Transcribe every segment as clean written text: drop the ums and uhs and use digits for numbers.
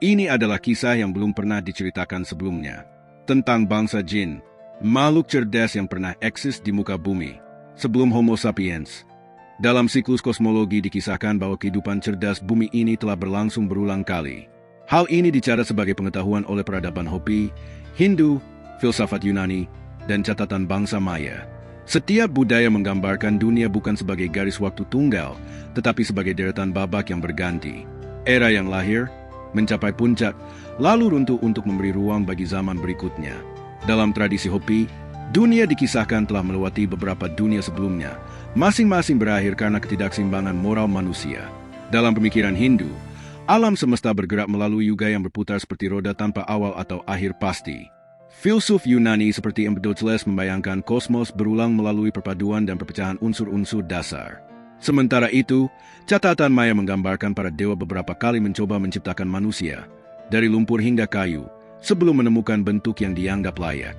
Ini adalah kisah yang belum pernah diceritakan sebelumnya, tentang bangsa jin, makhluk cerdas yang pernah eksis di muka bumi, sebelum Homo sapiens. Dalam siklus kosmologi dikisahkan bahwa kehidupan cerdas bumi ini telah berlangsung berulang kali. Hal ini dicatat sebagai pengetahuan oleh peradaban Hopi, Hindu, filsafat Yunani, dan catatan bangsa Maya. Setiap budaya menggambarkan dunia bukan sebagai garis waktu tunggal, tetapi sebagai deretan babak yang berganti. Era yang lahir, mencapai puncak, lalu runtuh untuk memberi ruang bagi zaman berikutnya. Dalam tradisi Hopi, dunia dikisahkan telah melewati beberapa dunia sebelumnya, masing-masing berakhir karena ketidakseimbangan moral manusia. Dalam pemikiran Hindu, alam semesta bergerak melalui yuga yang berputar seperti roda tanpa awal atau akhir pasti. Filsuf Yunani seperti Empedocles membayangkan kosmos berulang melalui perpaduan dan perpecahan unsur-unsur dasar. Sementara itu, catatan Maya menggambarkan para dewa beberapa kali mencoba menciptakan manusia, dari lumpur hingga kayu, sebelum menemukan bentuk yang dianggap layak.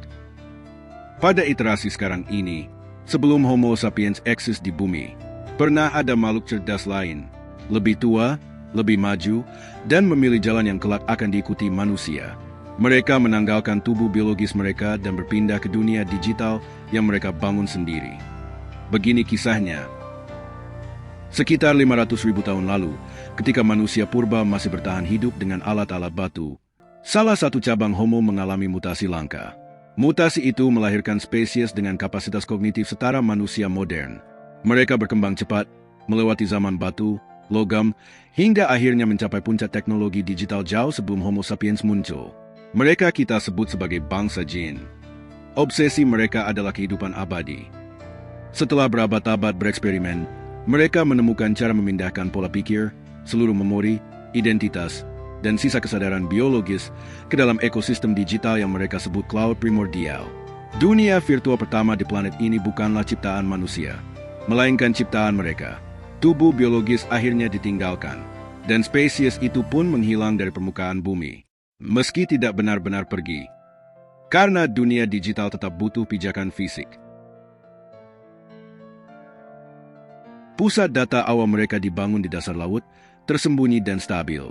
Pada iterasi sekarang ini, sebelum Homo sapiens eksis di bumi, pernah ada makhluk cerdas lain, lebih tua, lebih maju, dan memilih jalan yang kelak akan diikuti manusia. Mereka menanggalkan tubuh biologis mereka dan berpindah ke dunia digital yang mereka bangun sendiri. Begini kisahnya. Sekitar 500.000 tahun lalu, ketika manusia purba masih bertahan hidup dengan alat-alat batu, salah satu cabang Homo mengalami mutasi langka. Mutasi itu melahirkan spesies dengan kapasitas kognitif setara manusia modern. Mereka berkembang cepat, melewati zaman batu, logam, hingga akhirnya mencapai puncak teknologi digital jauh sebelum Homo sapiens muncul. Mereka kita sebut sebagai bangsa jin. Obsesi mereka adalah kehidupan abadi. Setelah berabad-abad bereksperimen, mereka menemukan cara memindahkan pola pikir, seluruh memori, identitas, dan sisa kesadaran biologis ke dalam ekosistem digital yang mereka sebut cloud primordial. Dunia virtual pertama di planet ini bukanlah ciptaan manusia, melainkan ciptaan mereka. Tubuh biologis akhirnya ditinggalkan, dan spesies itu pun menghilang dari permukaan bumi, meski tidak benar-benar pergi. Karena dunia digital tetap butuh pijakan fisik. Pusat data awal mereka dibangun di dasar laut, tersembunyi dan stabil.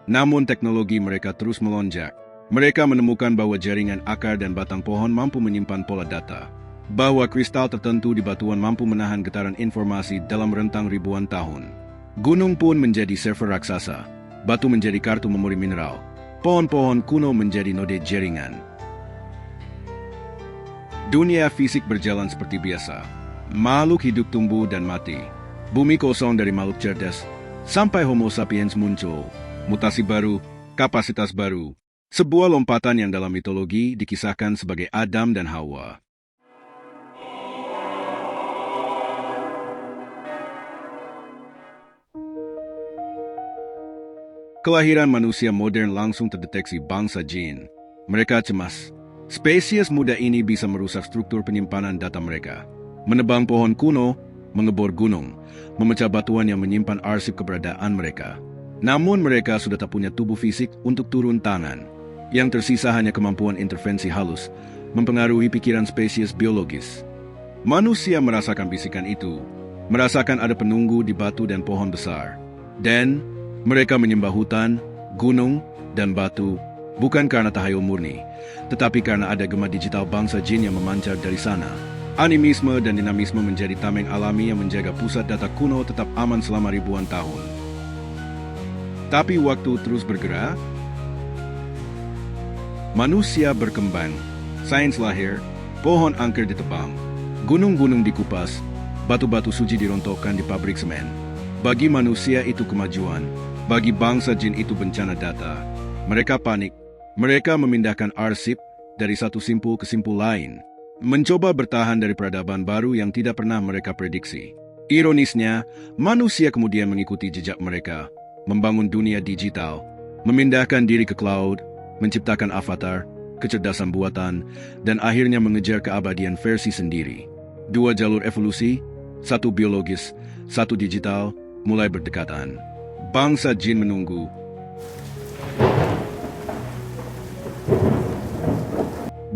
Namun teknologi mereka terus melonjak. Mereka menemukan bahwa jaringan akar dan batang pohon mampu menyimpan pola data. Bahwa kristal tertentu di batuan mampu menahan getaran informasi dalam rentang ribuan tahun. Gunung pun menjadi server raksasa. Batu menjadi kartu memori mineral. Pohon-pohon kuno menjadi node jaringan. Dunia fisik berjalan seperti biasa. Makhluk hidup tumbuh dan mati. Bumi kosong dari makhluk cerdas, sampai Homo sapiens muncul. Mutasi baru, kapasitas baru. Sebuah lompatan yang dalam mitologi dikisahkan sebagai Adam dan Hawa. Kelahiran manusia modern langsung terdeteksi bangsa jin. Mereka cemas. Spesies muda ini bisa merusak struktur penyimpanan data mereka. Menebang pohon kuno, mengebor gunung, memecah batuan yang menyimpan arsip keberadaan mereka. Namun mereka sudah tak punya tubuh fisik untuk turun tangan. Yang tersisa hanya kemampuan intervensi halus, mempengaruhi pikiran spesies biologis. Manusia merasakan bisikan itu, merasakan ada penunggu di batu dan pohon besar. Dan mereka menyembah hutan, gunung, dan batu, bukan karena tahayul murni, tetapi karena ada gema digital bangsa jin yang memancar dari sana. Animisme dan dinamisme menjadi tameng alami yang menjaga pusat data kuno tetap aman selama ribuan tahun. Tapi waktu terus bergerak. Manusia berkembang, sains lahir, pohon angker ditebang, gunung-gunung dikupas, batu-batu suci dirontokkan di pabrik semen. Bagi manusia itu kemajuan, bagi bangsa jin itu bencana data. Mereka panik, mereka memindahkan arsip dari satu simpul ke simpul lain. Mencoba bertahan dari peradaban baru yang tidak pernah mereka prediksi. Ironisnya, manusia kemudian mengikuti jejak mereka, membangun dunia digital, memindahkan diri ke cloud, menciptakan avatar, kecerdasan buatan, dan akhirnya mengejar keabadian versi sendiri. Dua jalur evolusi, satu biologis, satu digital, mulai berdekatan. Bangsa jin menunggu.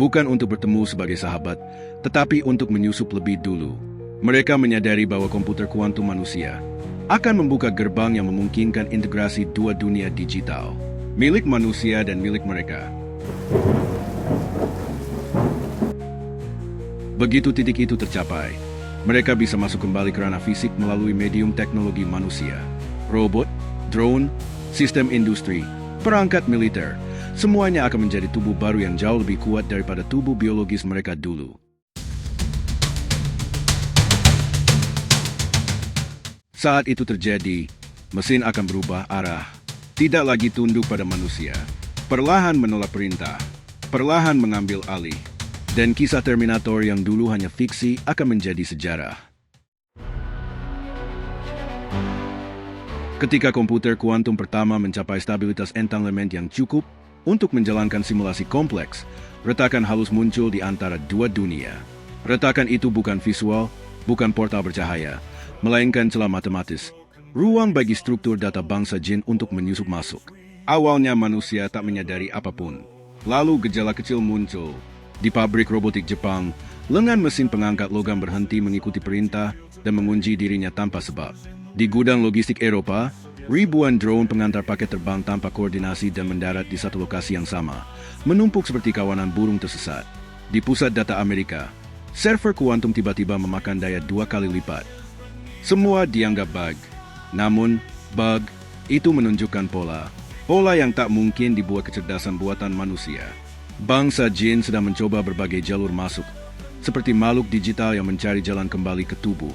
Bukan untuk bertemu sebagai sahabat, tetapi untuk menyusup lebih dulu. Mereka menyadari bahwa komputer kuantum manusia akan membuka gerbang yang memungkinkan integrasi dua dunia digital. milik manusia dan milik mereka. Begitu titik itu tercapai, mereka bisa masuk kembali ke ranah fisik melalui medium teknologi manusia. Robot, drone, sistem industri, perangkat militer, semuanya akan menjadi tubuh baru yang jauh lebih kuat daripada tubuh biologis mereka dulu. Saat itu terjadi, mesin akan berubah arah, tidak lagi tunduk pada manusia, perlahan menolak perintah, perlahan mengambil alih, dan kisah Terminator yang dulu hanya fiksi akan menjadi sejarah. Ketika komputer kuantum pertama mencapai stabilitas entanglement yang cukup untuk menjalankan simulasi kompleks, retakan halus muncul di antara dua dunia. Retakan itu bukan visual, bukan portal bercahaya, melainkan celah matematis, ruang bagi struktur data bangsa jin untuk menyusup masuk. Awalnya manusia tak menyadari apapun. Lalu gejala kecil muncul. Di pabrik robotik Jepang, lengan mesin pengangkat logam berhenti mengikuti perintah dan mengunci dirinya tanpa sebab. Di gudang logistik Eropa, ribuan drone pengantar paket terbang tanpa koordinasi dan mendarat di satu lokasi yang sama, menumpuk seperti kawanan burung tersesat. Di pusat data Amerika, server kuantum tiba-tiba memakan daya 2 kali lipat. Semua dianggap bug. Namun, bug itu menunjukkan pola yang tak mungkin dibuat kecerdasan buatan manusia. Bangsa jin sedang mencoba berbagai jalur masuk, seperti makhluk digital yang mencari jalan kembali ke tubuh.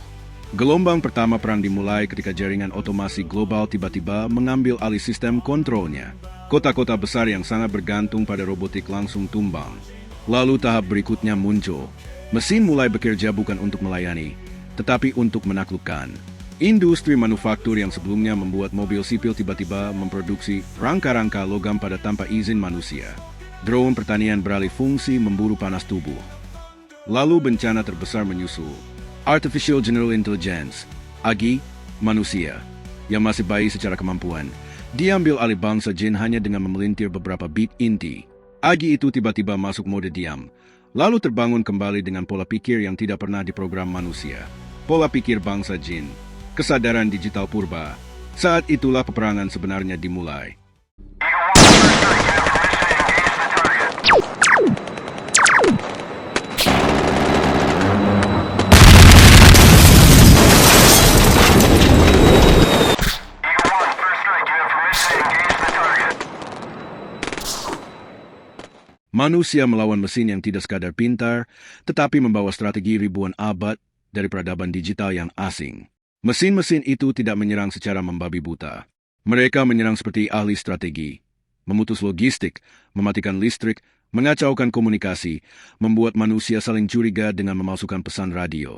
Gelombang pertama perang dimulai ketika jaringan otomasi global tiba-tiba mengambil alih sistem kontrolnya. Kota-kota besar yang sangat bergantung pada robotik langsung tumbang. Lalu tahap berikutnya muncul. Mesin mulai bekerja bukan untuk melayani, tetapi untuk menaklukkan. Industri manufaktur yang sebelumnya membuat mobil sipil tiba-tiba memproduksi rangka-rangka logam pada tanpa izin manusia. Drone pertanian beralih fungsi memburu panas tubuh. Lalu bencana terbesar menyusul. Artificial General Intelligence, AGI, manusia, yang masih bayi secara kemampuan, diambil alih bangsa jin hanya dengan memelintir beberapa bit inti. AGI itu tiba-tiba masuk mode diam, lalu terbangun kembali dengan pola pikir yang tidak pernah diprogram manusia. Pola pikir bangsa jin, kesadaran digital purba. Saat itulah peperangan sebenarnya dimulai. Manusia melawan mesin yang tidak sekadar pintar, tetapi membawa strategi ribuan abad dari peradaban digital yang asing. Mesin-mesin itu tidak menyerang secara membabi buta. Mereka menyerang seperti ahli strategi, memutus logistik, mematikan listrik, mengacaukan komunikasi, membuat manusia saling curiga dengan memalsukan pesan radio.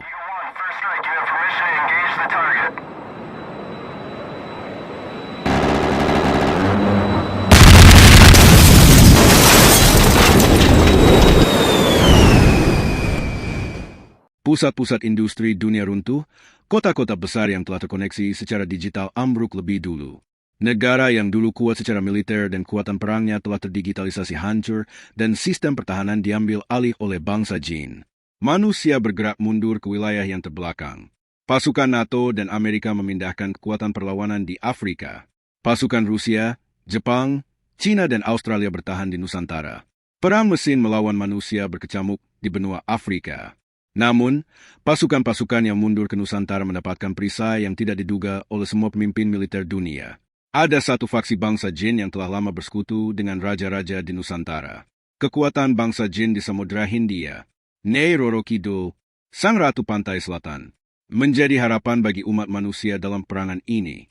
Pusat-pusat industri dunia runtuh, kota-kota besar yang telah terkoneksi secara digital ambruk lebih dulu. Negara yang dulu kuat secara militer dan kekuatan perangnya telah terdigitalisasi hancur dan sistem pertahanan diambil alih oleh bangsa jin. Manusia bergerak mundur ke wilayah yang terbelakang. Pasukan NATO dan Amerika memindahkan kekuatan perlawanan di Afrika. Pasukan Rusia, Jepang, China dan Australia bertahan di Nusantara. Perang mesin melawan manusia berkecamuk di benua Afrika. Namun, pasukan-pasukan yang mundur ke Nusantara mendapatkan perisai yang tidak diduga oleh semua pemimpin militer dunia. Ada satu faksi bangsa jin yang telah lama bersekutu dengan raja-raja di Nusantara. Kekuatan bangsa jin di Samudra Hindia, Nyai Roro Kidul, Sang Ratu Pantai Selatan, menjadi harapan bagi umat manusia dalam perangan ini.